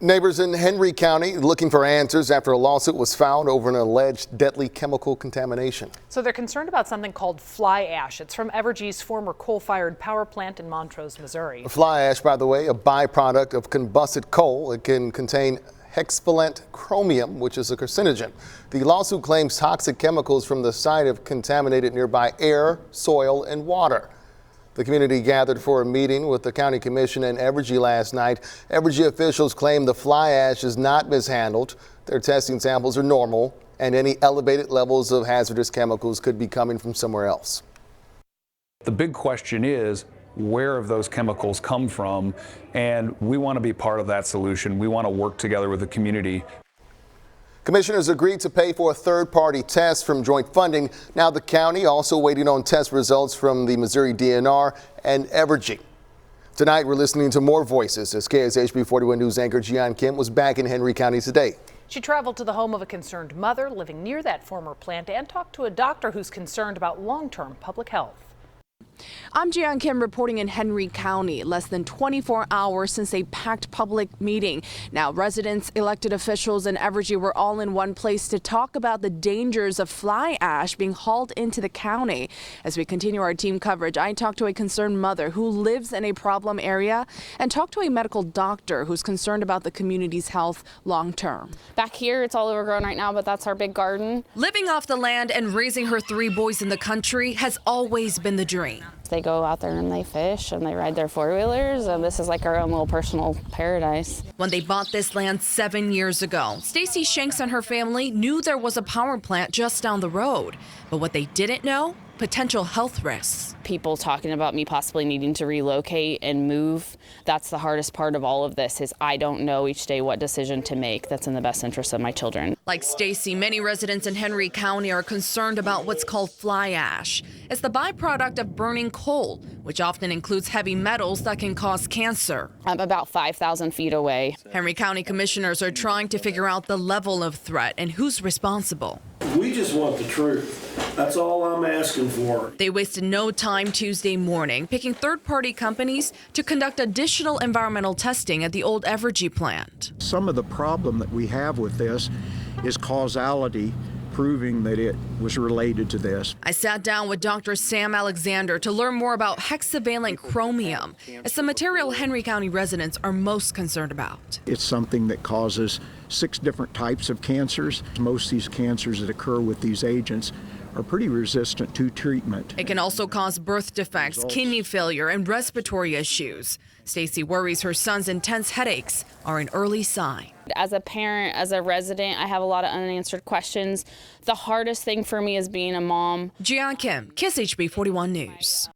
Neighbors in Henry County looking for answers after a lawsuit was filed over an alleged deadly chemical contamination. So they're concerned about something called fly ash. It's from Evergy's former coal-fired power plant in Montrose, Missouri. Fly ash, by the way, a byproduct of combusted coal. It can contain hexavalent chromium, which is a carcinogen. The lawsuit claims toxic chemicals from the site have contaminated nearby air, soil, and water. The community gathered for a meeting with the county commission and Evergy last night. Evergy officials claim the fly ash is not mishandled. Their testing samples are normal, and any elevated levels of hazardous chemicals could be coming from somewhere else. The big question is, where have those chemicals come from? And we want to be part of that solution. We want to work together with the community. Commissioners agreed to pay for a third-party test from joint funding. Now the county also waiting on test results from the Missouri DNR and Evergy. Tonight we're listening to more voices as KSHB 41 News anchor Jian Kim was back in Henry County today. She traveled to the home of a concerned mother living near that former plant and talked to a doctor who's concerned about long-term public health. I'm Jian Kim reporting in Henry County, less than 24 hours since a packed public meeting. Now, residents, elected officials, and Evergy were all in one place to talk about the dangers of fly ash being hauled into the county. As we continue our team coverage, I talked to a concerned mother who lives in a problem area and talked to a medical doctor who's concerned about the community's health long term. Back here, it's all overgrown right now, but that's our big garden. Living off the land and raising her 3 boys in the country has always been the dream. They go out there and they fish and they ride their 4-wheelers, and this is like our own little personal paradise. When they bought this land 7 years ago, Stacy Shanks and her family knew there was a power plant just down the road. But what they didn't know, potential health risks. People talking about me possibly needing to relocate and move. That's the hardest part of all of this, is I don't know each day what decision to make that's in the best interest of my children. Like Stacy, many residents in Henry County are concerned about what's called fly ash. It's the byproduct of burning coal, which often includes heavy metals that can cause cancer. I'm about 5,000 feet away. Henry County commissioners are trying to figure out the level of threat and who's responsible. We just want the truth. That's all I'm asking for. They wasted no time Tuesday morning picking third-party companies to conduct additional environmental testing at the old Evergy plant. Some of the problem that we have with this is causality, proving that it was related to this. I sat down with Dr. Sam Alexander to learn more about hexavalent chromium. It's the material Henry County residents are most concerned about. It's something that causes 6 different types of cancers. Most of these cancers that occur with these agents are pretty resistant to treatment. It can also cause birth defects, kidney failure, and respiratory issues. Stacy worries her son's intense headaches are an early sign. As a parent, as a resident, I have a lot of unanswered questions. The hardest thing for me is being a mom. Jian Kim, KSHB 41 News.